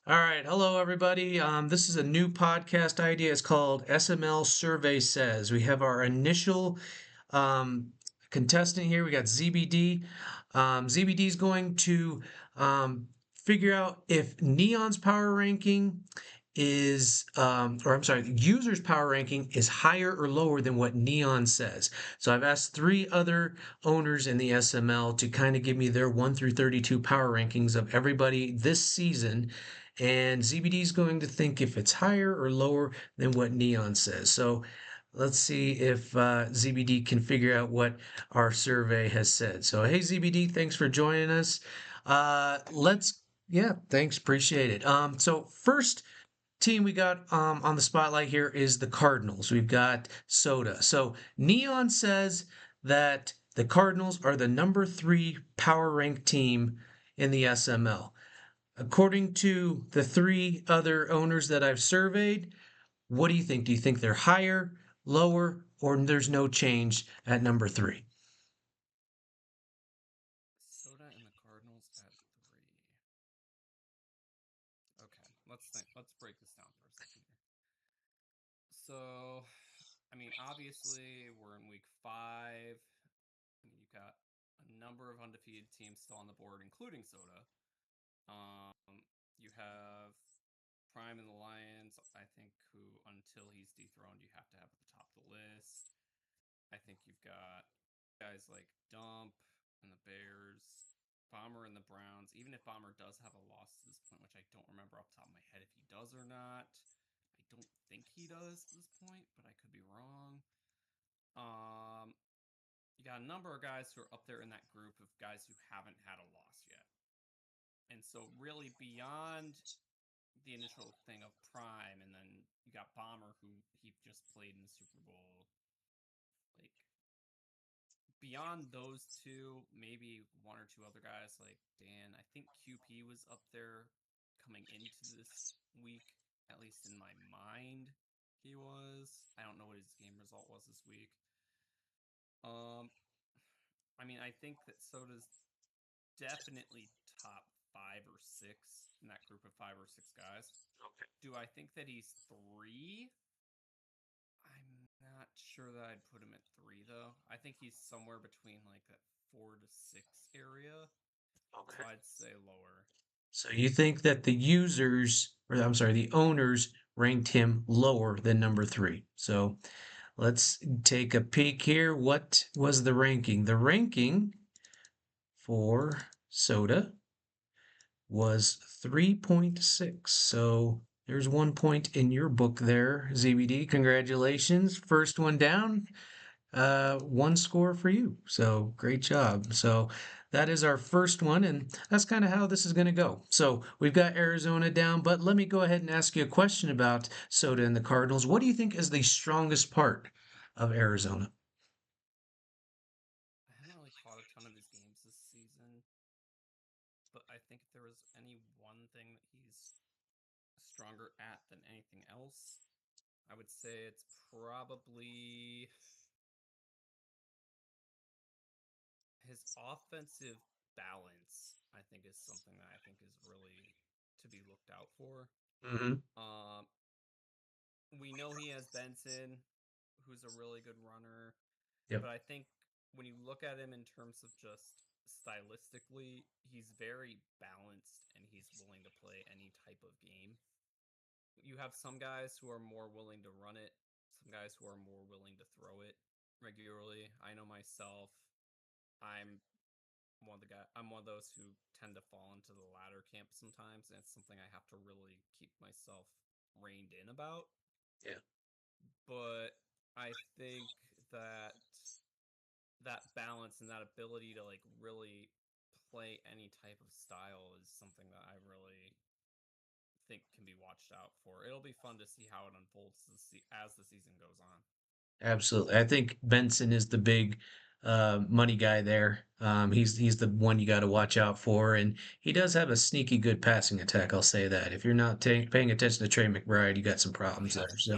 All right, hello everybody. This is a new podcast idea. It's called SML Survey Says. We have our initial um, contestant here. We got ZBD. ZBD is going to figure out if Neon's power ranking or I'm sorry, the user's power ranking is higher or lower than what Neon says. So I've asked three other owners in the SML to kind of give me their 1 through 32 power rankings of everybody this season. And ZBD is going to think if it's higher or lower than what Neon says. So let's see if ZBD can figure out what our survey has said. So, hey, ZBD, thanks for joining us. Yeah, thanks, appreciate it. So, first team we got on the spotlight here is the Cardinals. We've got Soda. So, Neon says that the Cardinals are the number 3 power rank team in the SML. According to the three other owners that I've surveyed, what do you think? Do you think they're higher, lower, or there's no change at number 3? Soda and the Cardinals at 3. Okay, let's think. Let's break this down for a second here. So, obviously we're in week 5. You've got a number of undefeated teams still on the board, including Soda. You have Prime and the Lions, I think, who until he's dethroned, you have to have at the top of the list. I think you've got guys like Dump and the Bears, Bomber and the Browns. Even if Bomber does have a loss to this point, which I don't remember off the top of my head if he does or not. I don't think he does at this point, but I could be wrong. You got a number of guys who are up there in that group of guys who haven't had a loss yet. And so really beyond the initial thing of Prime, and then you got Bomber, who he just played in the Super Bowl. Like, beyond those two, maybe one or two other guys like Dan. I think QP was up there coming into this week, at least in my mind. He was. I don't know what his game result was this week. Um, I think that Soda's definitely top 5 or 6 in that group of 5 or 6 guys. Okay. Do I think that he's 3? I'm not sure that I'd put him at 3 though. I think he's somewhere between like that 4 to 6 area. So Okay. I'd say lower. So you think that the users, or I'm sorry, the owners ranked him lower than number 3. So let's take a peek here. What was the ranking? The ranking for Soda was 3.6. So there's 1 point in your book there, ZBD. Congratulations. First one down. One score for you. So great job. So that is our first one, and that's kind of how this is going to go. So we've got Arizona down, but let me go ahead and ask you a question about Soda and the Cardinals. What do you think is the strongest part of Arizona? I haven't really caught a ton of his games this season, but I think if there was any one thing that he's stronger at than anything else, I would say it's probably his offensive balance. I think is something that I think is really to be looked out for. Hmm. Um, we know he has Benson, who's a really good runner, Yep. but I think when you look at him in terms of just stylistically, he's very balanced and he's willing to play any type of game. You have some guys who are more willing to run it, some guys who are more willing to throw it regularly. I know myself, I'm I'm one of those who tend to fall into the latter camp sometimes, and it's something I have to really keep myself reined in about. Yeah. But I think that that balance and that ability to like really play any type of style is something that I really think can be watched out for. It'll be fun to see how it unfolds as the season goes on. Absolutely. I think Benson is the big money guy there. He's the one you got to watch out for, and he does have a sneaky good passing attack. I'll say that. If you're not paying attention to Trey McBride, you got some Well, problems there. So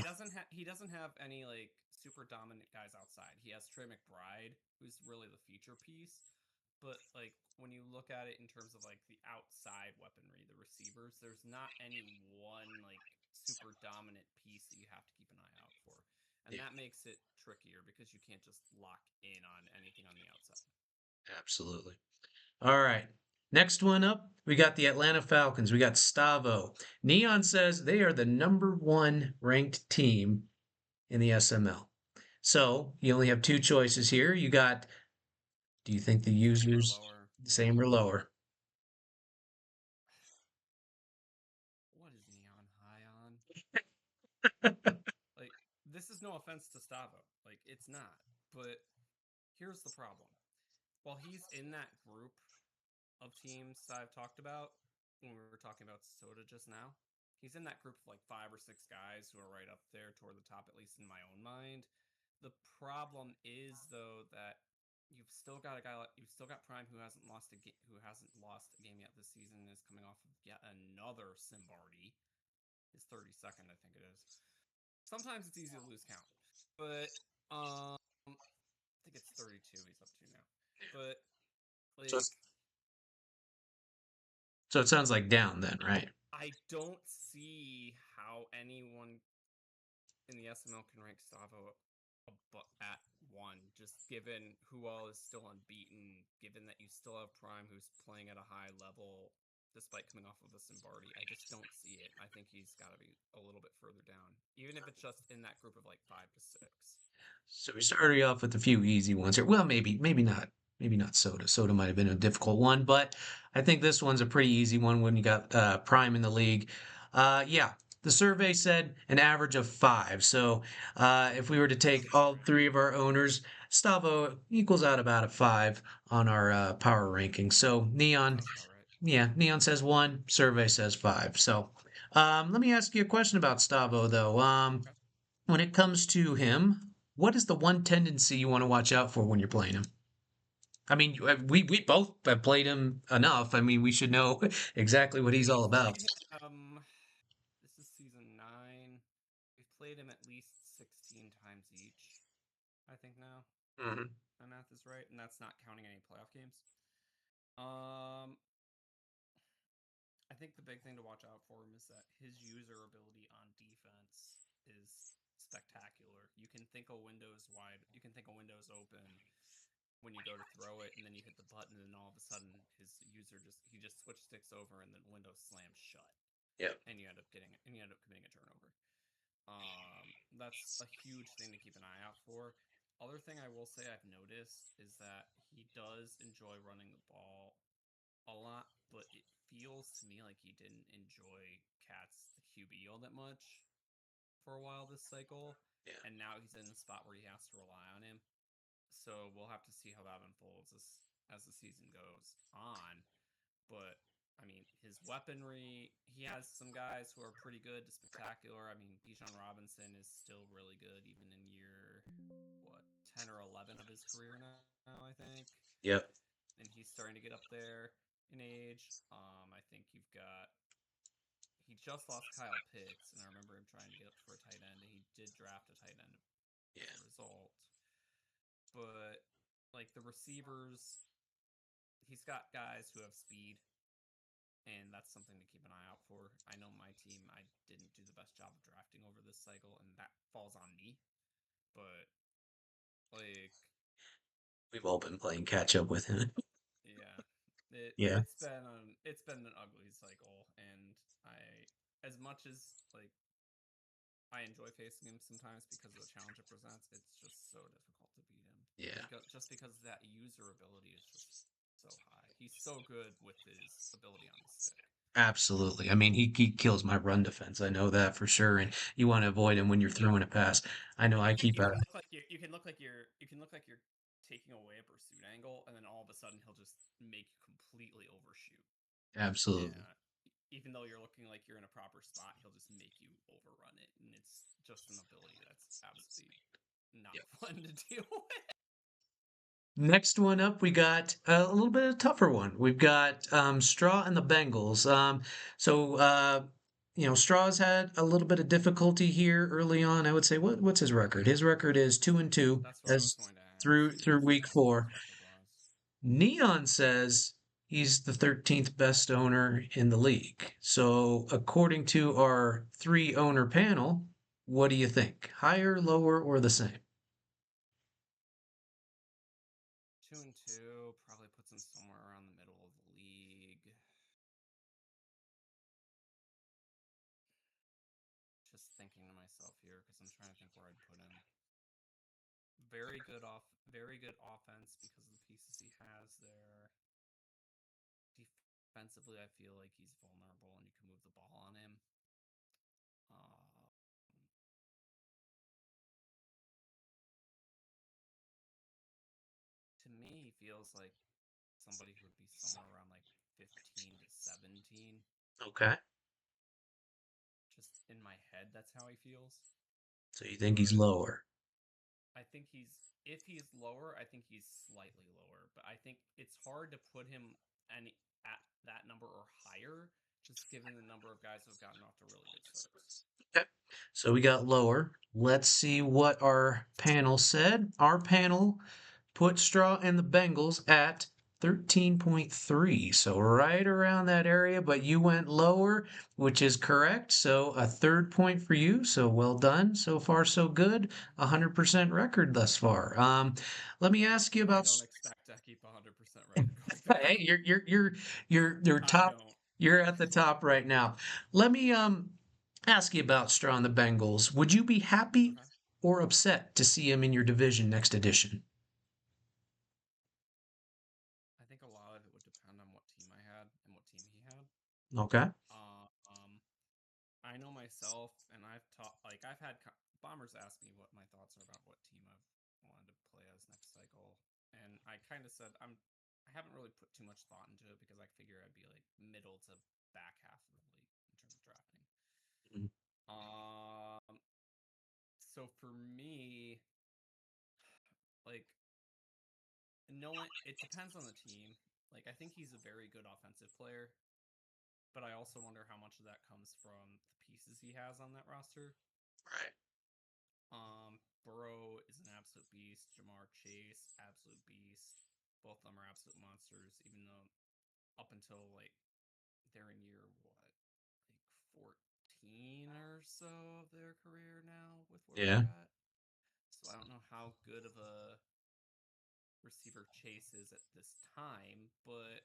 he doesn't have any like super dominant guys outside. He has Trey McBride, who's really the feature piece. But like when you look at it in terms of like the outside weaponry, the receivers receivers, there's not any one like super dominant piece that you have to keep an eye out for. And Yeah, that makes it trickier because you can't just lock in on anything on the outside. absolutely. All right. Next one up, we got the Atlanta Falcons. We got Stavo. Neon says they are the number one ranked team in the SML. So you only have two choices here. You got, do you think the Same or users lower. the Yeah. same or lower? What is Neon high on? Like, this is no offense to Stavo. Like, it's not. But here's the problem. While he's in that group of teams that I've talked about when we were talking about Soda just now, he's in that group of like 5 or 6 guys who are right up there toward the top, at least in my own mind. The problem is though that you've still got a guy like you've still got Prime who hasn't lost a game yet this season and is coming off of yet another Simbardi, his 32nd, I think it is. Sometimes it's easy to lose count, but I think it's 32 he's up to now. But So, like, so it sounds like down then, right? I don't see how anyone in the SML can rank Stavo at one, just given who all is still unbeaten, given that you still have Prime who's playing at a high level despite coming off of a Simbardi. I just don't see it. I think he's got to be a little bit further down, even if it's just in that group of like 5 to 6. So we started off with a few easy ones here. Well, maybe not. Maybe not Soda. Soda might have been a difficult one, but I think this one's a pretty easy one when you got Prime in the league. Yeah, the survey said an average of five. So if we were to Sounds take about all right. three of our owners, Stavo equals out about a five on our power ranking. So Neon, Sounds about right. yeah, Neon says one, survey says five. So let me ask you a question about Stavo, though. Okay. When it comes to him, what is the one tendency you want to watch out for when you're playing him? I mean, we both have played him enough. I mean, we should know exactly what he's all We've about. played him. This is season 9. We've played him at least 16 times each. I think now Hmm. my math is right, and that's not counting any playoff games. Um, I think the big thing to watch out for him is that his user ability on defense is spectacular. You can think a window's wide. You can think a window's open when you go to throw it, and then you hit the button, and all of a sudden his user just switch sticks over, and then window slams shut, Yeah. and you end up committing a turnover. That's a huge thing to keep an eye out for. Other thing I will say I've noticed is that he does enjoy running the ball a lot, but it feels to me like he didn't enjoy Cat's the QB all that much for a while this cycle, Yeah. and now he's in the spot where he has to rely on him. So we'll have to see how that unfolds as the season goes on. But I mean, his weaponry, he has some guys who are pretty good to spectacular. I mean, Bijan Robinson is still really good, even in year, what, 10 or 11 of his career now, I think. Yep. And he's starting to get up there in age. I think you've got, he just lost Kyle Pitts, and I remember him trying to get up for a tight end, and he did draft a tight end Yeah. as a result. But, like, the receivers, he's got guys who have speed, and that's something to keep an eye out for. I know my team, I didn't do the best job of drafting over this cycle, and that falls on me. But like, We've all been playing catch up with him. yeah, Yeah. it's been an ugly cycle, and I, as much as like I enjoy facing him sometimes because of the challenge it presents, it's just so difficult to beat him Yeah. because that user ability is just so high. He's so good with his ability on the stick. Absolutely. I mean, he kills my run defense. I know that for sure. And you want to avoid him when you're throwing a pass. I know I keep You a can look like you're taking away a pursuit angle, and then all of a sudden he'll just make you completely overshoot. absolutely. And even though you're looking like you're in a proper spot, he'll just make you overrun it, and it's just an ability that's absolutely not Yep. fun to deal with. Next one up, we got a little bit of a tougher one. We've got Straw and the Bengals. So Straw's had a little bit of difficulty here early on. I would say, what's his record? His record is 2-2 That's what I was as going to through ask. through What's week his four. record was? Neon says He's the 13th best owner in the league. So, according to our three owner panel, what do you think? Higher, lower, or the same? 2-2 probably puts him somewhere around the middle of the league. Just thinking to myself here because I'm trying to think where I'd put him. Very good offense because of the pieces he has there. Defensively, I feel like he's vulnerable and you can move the ball on him. Uh, to me, he feels like somebody who would be somewhere around like 15 to 17. Okay. Just in my head, that's how he feels. So you think he's But lower? I think if he's lower, I think he's slightly lower. But I think it's hard to put him at that number or higher, just given the number of guys who have gotten off to really good starts. Okay. So we got lower. Let's see what our panel said. Our panel put Straw and the Bengals at 13.3. So right around that area, but you went lower, which is correct. So a third point for you. So well done. So far, so good. 100% record thus far. Let me ask you I about. don't expect to keep a 100% record going Hey, forward. you're I top. don't. You're at the top right now. Let me ask you about Straw and the Bengals. Would you be happy Okay. or upset to see him in your division next edition? I think a lot of it would depend on what team I had and what team he had. Okay. Uh, um, I know myself, and I've had bombers ask me what my thoughts are about what team I've wanted to play as next cycle, and I kind of said I haven't really put too much thought into it because I figure I'd be like middle to back half of the league in terms of drafting. Mm. Um, so for me, like knowing it depends on the team. Like I think he's a very good offensive player, but I also wonder how much of that comes from the pieces he has on that roster. Right. Burrow is an absolute beast. Jamar Chase, absolute beast. Both of them are absolute monsters, even though up until like they're in year what, like 14 or so of their career now with where Yeah. we're at. So I don't know how good of a receiver Chase is at this time, but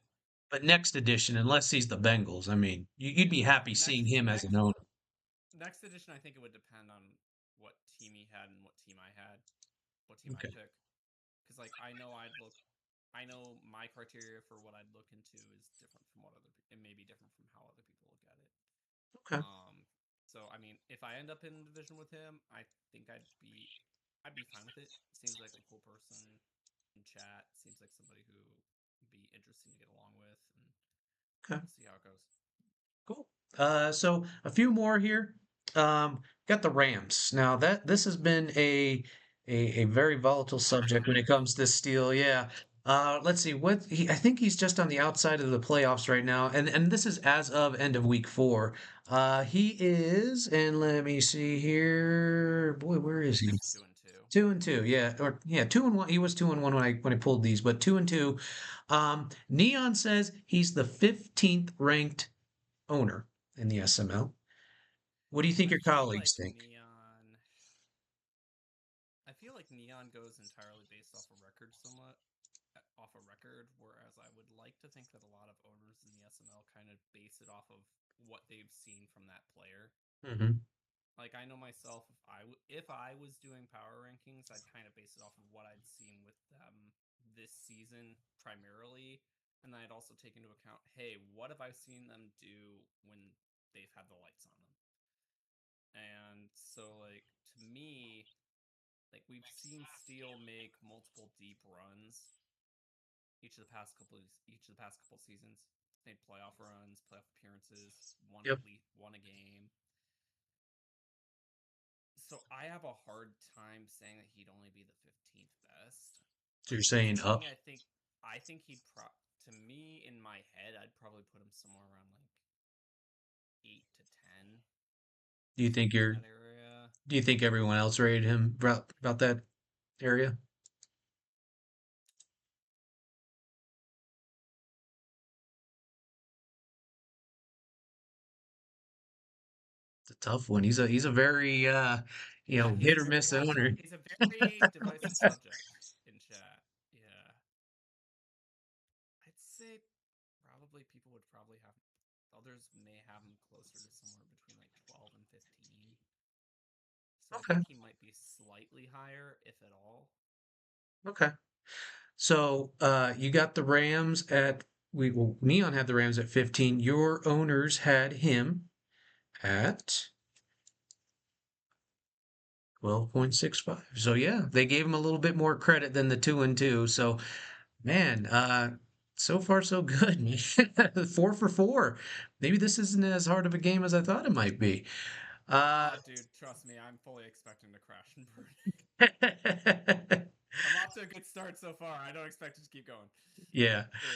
But next edition, unless he's the Bengals, I mean, you'd be happy seeing next him as an next owner. next edition I think it would depend on what team he had and what team I had, what team I'd Okay. pick. Because like I know my criteria for what I'd look into is different from what it may be different from how other people look at it. Okay. Um, so I mean, if I end up in a division with him, I think I'd be fine with it. Seems like a cool person in chat. Seems like somebody who would be interesting to get along with, and Okay. we'll see how it goes. Cool. So a few more here. Got the Rams. Now that this has been a very volatile subject when it comes to steel. Yeah. Let's see I think he's just on the outside of the playoffs right now, and this is as of end of week four. He is, and let me see here. Boy, where is he? He's 2-2. 2-2, yeah, or yeah, 2-1. He was 2-1 when I pulled these, but 2-2. Neon says he's the 15th ranked owner in the SML. What do you think I your feel colleagues like think? Neon. I feel like Neon goes entirely based off a record somewhat off a record, whereas I would like to think that a lot of owners in the SML kind of base it off of what they've seen from that player. Hmm. Like I know myself, if I was doing power rankings, I'd kind of base it off of what I'd seen with them this season primarily, and then I'd also take into account, hey, what have I seen them do when they've had the lights on them? And so, like to me, like we've seen Steel make multiple deep runs each of the past couple seasons. Made playoff runs, playoff appearances, won Yep. at least won a game. So I have a hard time saying that he'd only be the 15th best. So you're To saying up? me, I think he'd to me in my head, I'd probably put him somewhere around like 8 to 10, Do you think somewhere in you're? that area. Do you think everyone else rated him about that area? It's a tough one. He's a very Yeah, hit or miss owner. he's a very divisive subject in chat. Yeah, I'd say probably people would probably have others may have him closer to somewhere between like 12 and 15. So I Okay. think he might be slightly higher, if at all. Okay. So you got the Rams at Neon had the Rams at 15. Your owners had him at 12.65. So yeah, they gave him a little bit more credit than the 2-2. So man, so far so good. 4 for 4. Maybe this isn't as hard of a game as I thought it might be. Uh, Dude, trust me, I'm fully expecting to crash and burn. I'm off to a good start so far. I don't expect it to keep going. yeah. Uh,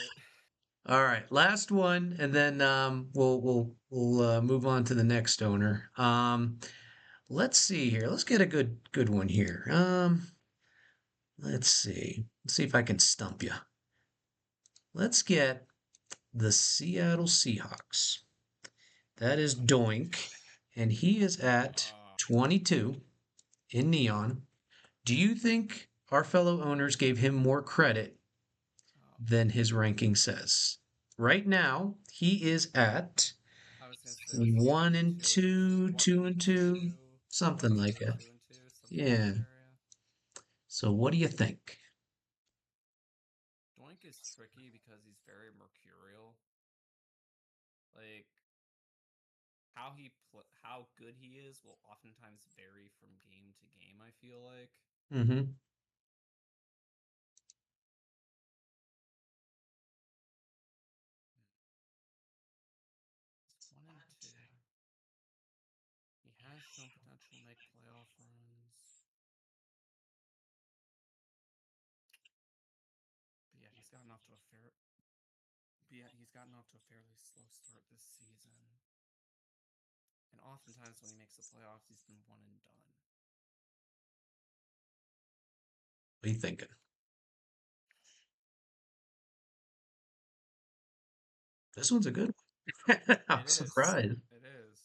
All right, last one, and then we'll move on to the next owner. Let's see here. Let's get a good one here. Let's see. Let's see if I can stump you. Let's get the Seattle Seahawks. That is Doink, and he is at uh, 22 in neon. Do you think our fellow owners gave him more credit oh, than his ranking says? Right now, he is at I was gonna say, was he one and two, one two and and two, two, one something and like two, that. 2 and 2, something in Yeah. that area? So what do you think? Doink is tricky because he's very mercurial. Like how good he is will oftentimes vary from game to game. I feel like Mm-hmm. he's 1 and 2. He has shown potential to make playoff runs. But yeah, he's gotten off to a fairly slow start this season. And oftentimes when he makes the playoffs, he's been one and done. What are you thinking? This one's a good one. I'm It is. surprised. It is.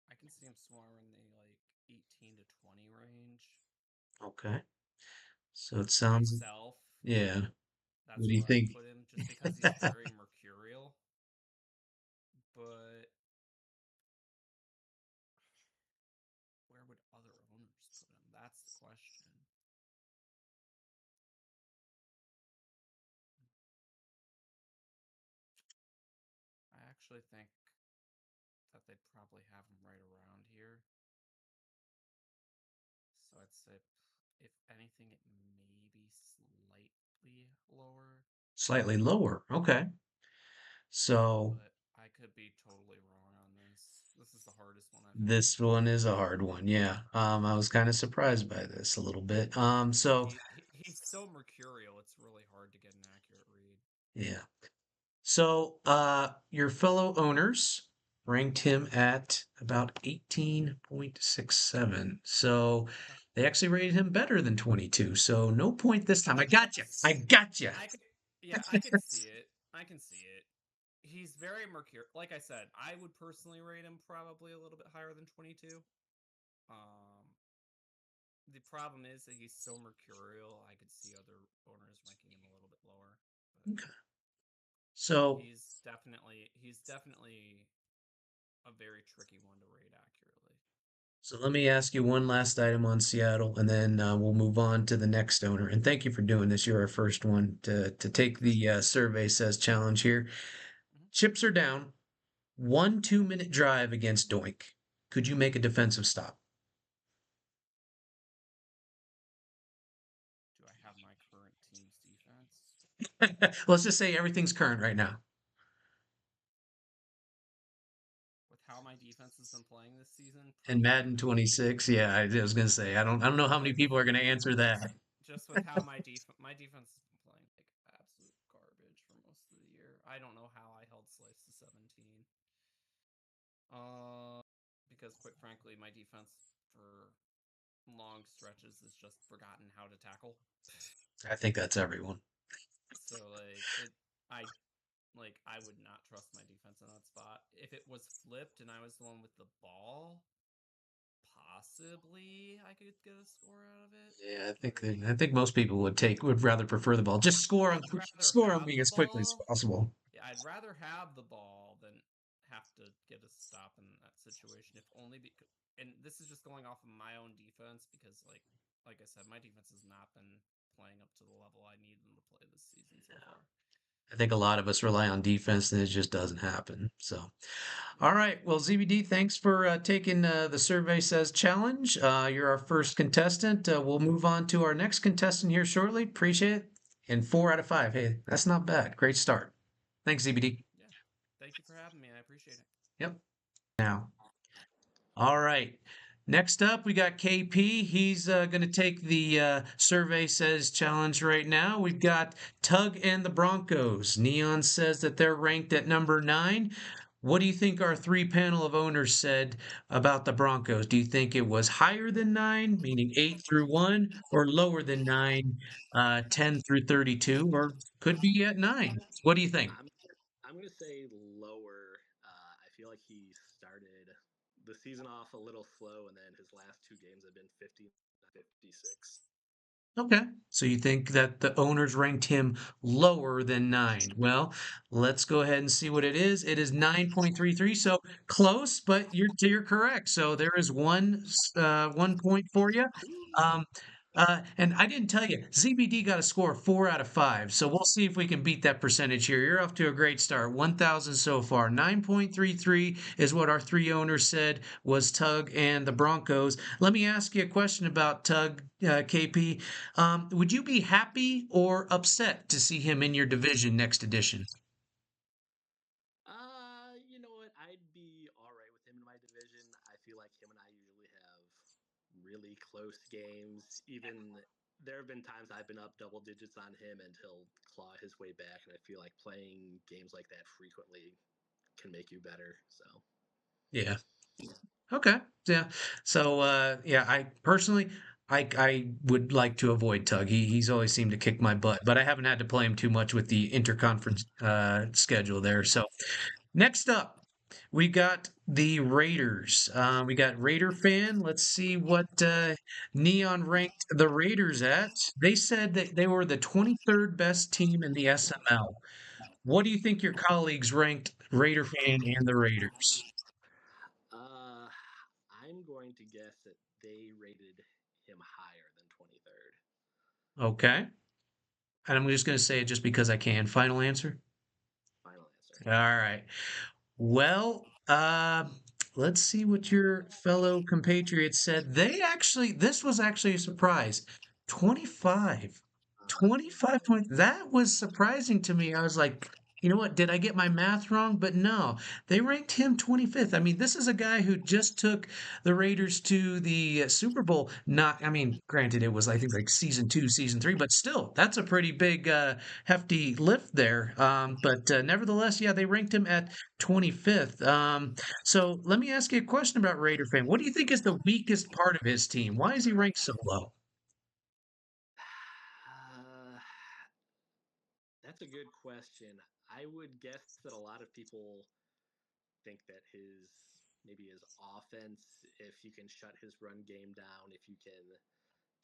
I can see him somewhere in the like 18 to 20 range. Okay. So it sounds, Myself, yeah. What that's do you where I'd think? put him just because he's very mercurial. But where would other owners put him? That's the question. I actually think that they'd probably have him right around here. So I'd say, if anything, it may be slightly lower, Slightly lower. Okay. So but I could be totally wrong on this. This is the hardest one I've had this so one far. is a hard one. Yeah. I was kind of surprised by this a little bit. So He's so mercurial, it's really hard to get an accurate read. yeah. So, your fellow owners ranked him at about 18.67. So Okay. they actually rated him better than 22. So no point this time. I got you. I That's got you. I could yeah, I could see it. I can see it. He's very mercurial. Like I said, I would personally rate him probably a little bit higher than 22. Um, the problem is that he's so mercurial. I could see other owners ranking him a little bit lower, but Okay. So, he's definitely a very tricky one to rate accurately. so let me ask you one last item on Seattle, and then we'll move on to the next owner. And thank you for doing this. You're our first one to take Sure. the survey says challenge here. Mm-hmm. Chips are down. 1 2 minute drive against Doink. Could you make a defensive stop? Do I have my current team's defense? Let's just say everything's current right now. With how my defense has been playing this season, And probably Madden not. 26, yeah, I was gonna say I don't know how many With people are gonna answer just that. just with how my defense has been playing like absolute garbage for most of the year. I don't know how I held Slice to 17. Uh, because quite frankly, my defense for long stretches has just forgotten how to tackle. I think that's everyone. So like I Like I would not trust my defense in that spot. If it was flipped and I was the one with the ball, possibly I could get a score out of it. Yeah, I think most people would rather prefer the ball. Just I'd rather score on have me the as quickly as ball. possible. Yeah, I'd rather have the ball than have to get a stop in that situation. If only because, and this is just going off of my own defense because, like I said, my defense has not been playing up to the level I need them to play this season so far. I think a lot of us rely on defense, and it just doesn't happen. So, all Yeah, right. Well, ZBD, thanks for taking the Survey Says challenge. You're our first contestant. We'll move on to our next contestant here shortly. Appreciate it. And 4 out of 5. Hey, that's not bad. Great start. Thanks, ZBD. yeah. Thank you for having me. I appreciate it. Yep. Now. All right. Next up, we got KP. He's going to take the Survey Says challenge right now. We've got Tug and the Broncos. Neon says that they're ranked at number 9. What do you think our three panel of owners said about the Broncos? Do you think it was higher than 9, meaning 8 through 1, or lower than 9, 10 through 32, or could be at 9? What do you think? I'm I'm gonna say lower. I feel like he started the season off a little slow, and then his last two games have been 50, 56. Okay. So you think that the owners ranked him lower than 9. Well, let's go ahead and see what it is. It is 9.33. So close, but you're correct. So there is 1 point for you. Um, and I didn't tell you, ZBD got a score of 4 out of 5. So we'll see if we can beat that percentage here. You're off to a great start. 1,000 so far. 9.33 is what our three owners said was Tug and the Broncos. Let me ask you a question about Tug, KP. Would you be happy or upset to see him in your division next edition? You know what? I'd be all right with him in my division. I feel like him and I usually have really close games. Even there have been times I've been up double digits on him, and he'll claw his way back. And I feel like playing games like that frequently can make you better. So Yeah. Okay. Yeah. So yeah, I personally I would like to avoid Tug. He's always seemed to kick my butt, but I haven't had to play him too much with the interconference schedule there. So next up, we got the Raiders. We got Raider fan. Let's see what Neon ranked the Raiders at. They said that they were the 23rd best team in the SML. What do you think your colleagues ranked Raider fan and the Raiders? uh, I'm going to guess that they rated him higher than 23rd. Okay. And I'm just going to say it just because I can. Final answer? Final answer. All right. Well, let's see what your fellow compatriots said. This was actually a surprise. 25. Uh, 25 points. That was surprising to me. I was like, you know what? Did I get my math wrong? But no, they ranked him 25th. I mean, this is a guy who just took the Raiders to the Super Bowl. Not, I mean, granted, it was, I think, like season 2, season 3, but still, that's a pretty big, hefty lift there. But nevertheless, yeah, they ranked him at 25th. So let me ask you a question about Raider fan. What do you think is the weakest part of his team? Why is he ranked so low? uh, that's a good question. I would guess that a lot of people think that his offense, if you can shut his run game down, if you can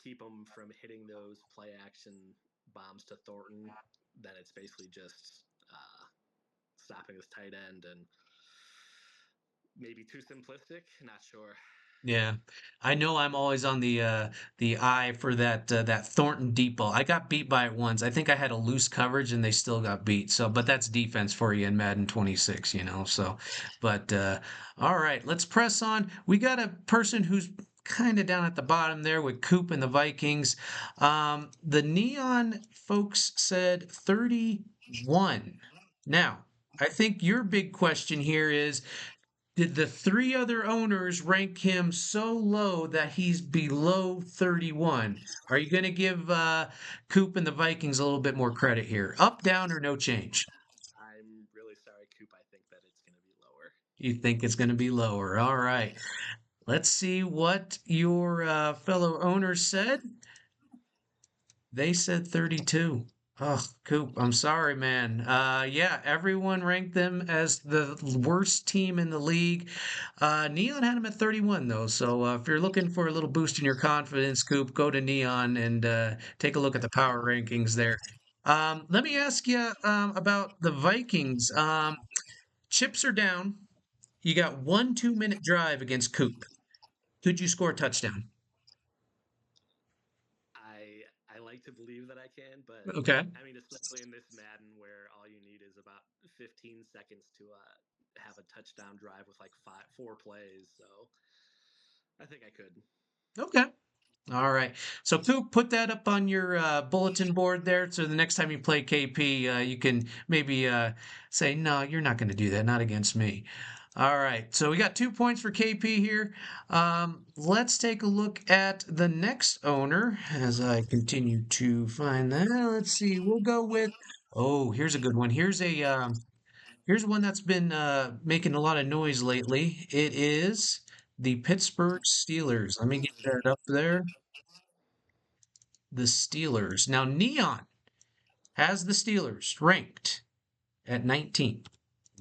keep him from hitting those play action bombs to Thornton, then it's basically just stopping his tight end and maybe too simplistic. Not sure. Yeah, I know I'm always on the eye for that Thornton deep ball. I got beat by it once. I think I had a loose coverage and they still got beat. So, but that's defense for you in Madden 26, you know. So, but all right, let's press on. We got a person who's kind of down at the bottom there with Coop and the Vikings. The Neon folks said 31. Now, I think your big question here is did the three other owners rank him so low that he's below 31? Are you going to give Coop and the Vikings a little bit more credit here? Up, down, or no change? I'm really sorry, Coop. I think that it's going to be lower. You think it's going to be lower. All right. Let's see what your fellow owners said. They said 32. Oh, Coop, I'm sorry, man. Yeah, everyone ranked them as the worst team in the league. Neon had them at 31, though. So if you're looking for a little boost in your confidence, Coop, go to Neon and take a look at the power rankings there. Let me ask you about the Vikings. Chips are down. You got 1 2 minute drive against Coop. Could you score a touchdown? I like to believe that I can, but Okay. I mean, especially in this Madden where all you need is about 15 seconds to have a touchdown drive with like 4 plays. So I think I could. Okay. All right. So, Coop, put that up on your bulletin board there. So the next time you play KP, you can maybe say, no, you're not going to do that. Not against me. All right. So we got 2 points for KP here. Let's take a look at the next owner as I continue to find that. Let's see. We'll go with. Oh, here's a good one. Here's one that's been making a lot of noise lately. It is the Pittsburgh Steelers. Let me get that up there. The Steelers. Now, Neon has the Steelers ranked at 19,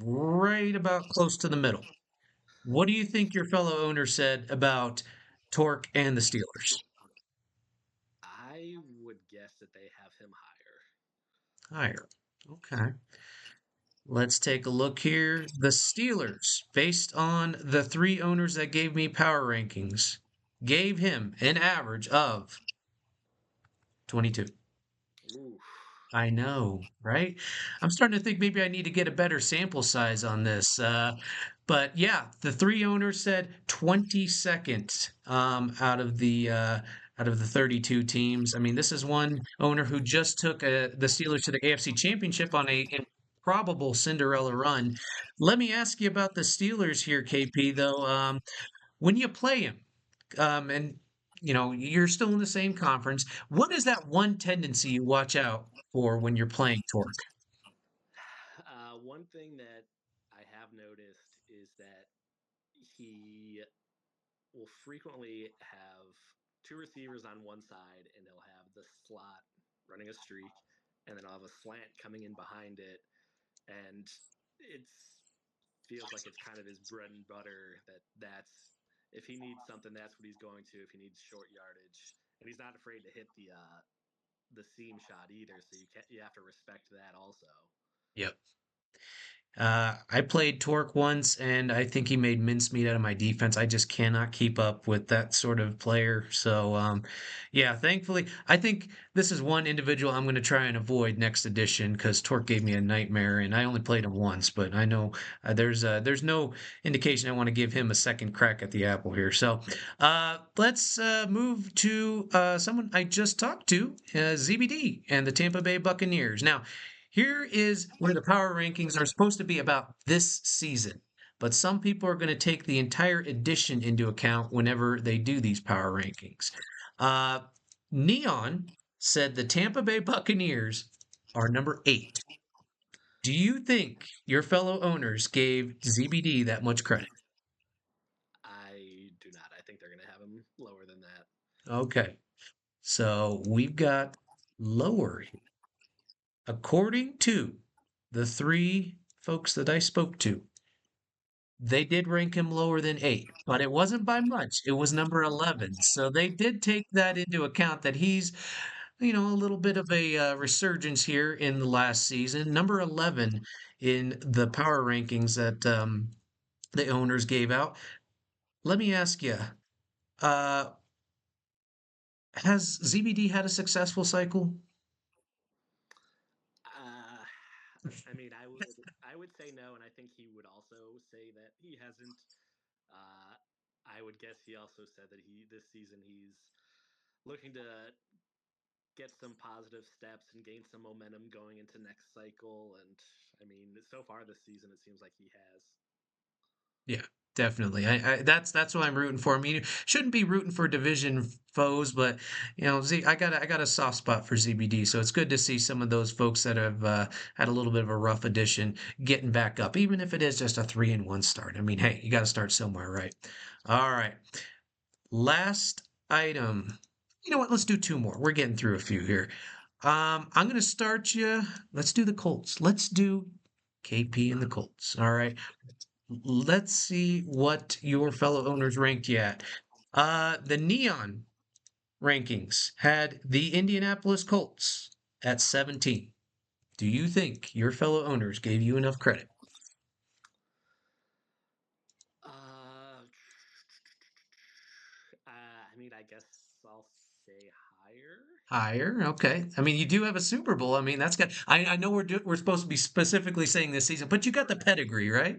right about close to the middle. What do you think your fellow owner said about Torque and the Steelers? I would guess that they have him higher. Higher. Okay. Let's take a look here. The Steelers, based on the three owners that gave me power rankings, gave him an average of 22. Ooh, I know, right? I'm starting to think maybe I need to get a better sample size on this. But yeah, the three owners said 22nd out of the 32 teams. I mean, this is one owner who just took the Steelers to the AFC Championship on a improbable Cinderella run. Let me ask you about the Steelers here, KP, though. When you play them, and you're still in the same conference, what is that one tendency you watch out for when you're playing Torque? one thing that I have noticed is that he will frequently have two receivers on one side, and they'll have the slot running a streak, and then I'll have a slant coming in behind it, and it's feels like it's kind of his bread and butter. That's if he needs something, that's what he's going to. If he needs short yardage, and he's not afraid to hit the seam shot either. So you have to respect that also. Yep. I played Torque once, and I think he made mincemeat out of my defense. I just cannot keep up with that sort of player. So, yeah, thankfully, I think this is one individual I'm going to try and avoid next edition because Torque gave me a nightmare, and I only played him once. But I know there's no indication I want to give him a second crack at the apple here. So, let's move to someone I just talked to, ZBD and the Tampa Bay Buccaneers. Now, here is where the power rankings are supposed to be about this season. But some people are going to take the entire edition into account whenever they do these power rankings. Uh, Neon said the Tampa Bay Buccaneers are number 8. Do you think your fellow owners gave ZBD that much credit? I do not. I think they're going to have him lower than that. Okay, so we've got lower. According to the three folks that I spoke to, they did rank him lower than 8, but it wasn't by much. It was number 11. So they did take that into account that he's, a little bit of a resurgence here in the last season. Number 11 in the power rankings that the owners gave out. Let me ask you, uh, has ZBD had a successful cycle? Uh, I mean, I would say no, and I think he would also say that he hasn't. Uh, I would guess he also said that he this season he's looking to get some positive steps and gain some momentum going into next cycle. And I mean, so far this season, it seems like he has. Yeah, definitely. That's what I'm rooting for. I mean, you shouldn't be rooting for division foes, but I got a soft spot for ZBD, so it's good to see some of those folks that have had a little bit of a rough edition getting back up, even if it is just a 3-1 start. I mean, hey, you got to start somewhere, right? All right, last item. You know what? Let's do two more. We're getting through a few here. I'm gonna start you. Let's do the Colts. Let's do KP and the Colts. All right. Let's see what your fellow owners ranked you at. The Neon rankings had the Indianapolis Colts at 17. Do you think your fellow owners gave you enough credit? Uh, I mean, I guess I'll say higher. Higher, okay. I mean, you do have a Super Bowl. I mean, that's good. I know we're supposed to be specifically saying this season, but you got the pedigree, right?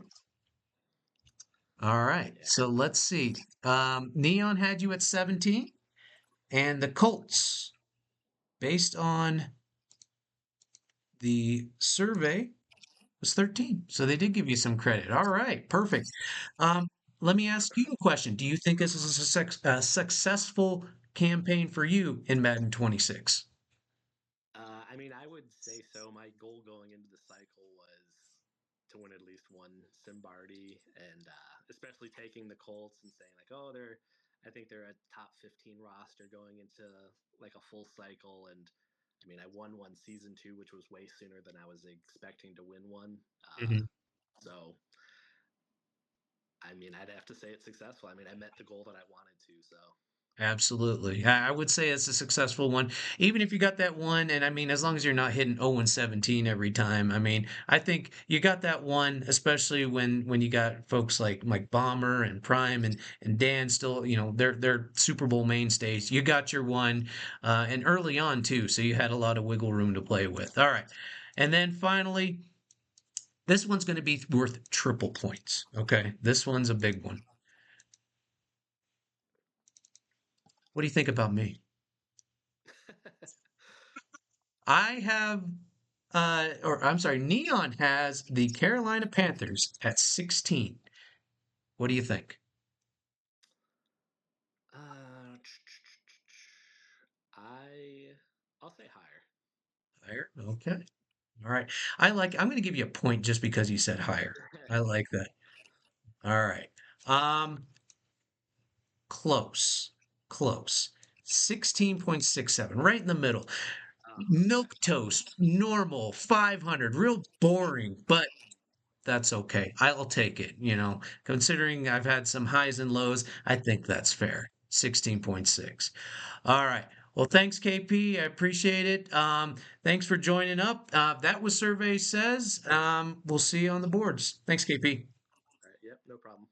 All right. Yeah. So let's see. Neon had you at 17, and the Colts, based on the survey, was 13. So they did give you some credit. All right, perfect. Um, Let me ask you a question. Do you think this is a successful campaign for you in Madden 26? I mean, I would say so. My goal going into the cycle was to win at least one Simbardi, and especially taking the Colts and saying like, oh, I think they're a top 15 roster going into like a full cycle. And I mean, I won one season two, which was way sooner than I was expecting to win one. So, I mean, I'd have to say it's successful. I mean, I met the goal that I wanted to. So, Absolutely. I would say it's a successful one. Even if you got that one, and I mean, as long as you're not hitting 0 and 17 every time, I mean, I think you got that one, especially when you got folks like Mike Bomber and Prime and Dan still, they're Super Bowl mainstays. You got your one, and early on too, so you had a lot of wiggle room to play with. All right. And then finally, this one's going to be worth triple points. Okay. This one's a big one. What do you think about me? I have, or I'm sorry, Neon has the Carolina Panthers at 16. What do you think? uh, I I'll say higher. Higher? Okay. All right. I'm going to give you a point just because you said higher. I like that. All right. Um, Close. Close. 16.67, right in the middle. Oh, okay. Milk toast, normal, 500, real boring, but that's okay. I'll take it, considering I've had some highs and lows, I think that's fair. 16.6. All right. Well, thanks, KP. I appreciate it. Thanks for joining up. That was Survey Says. We'll see you on the boards. Thanks, KP. All right. Yep. No problem.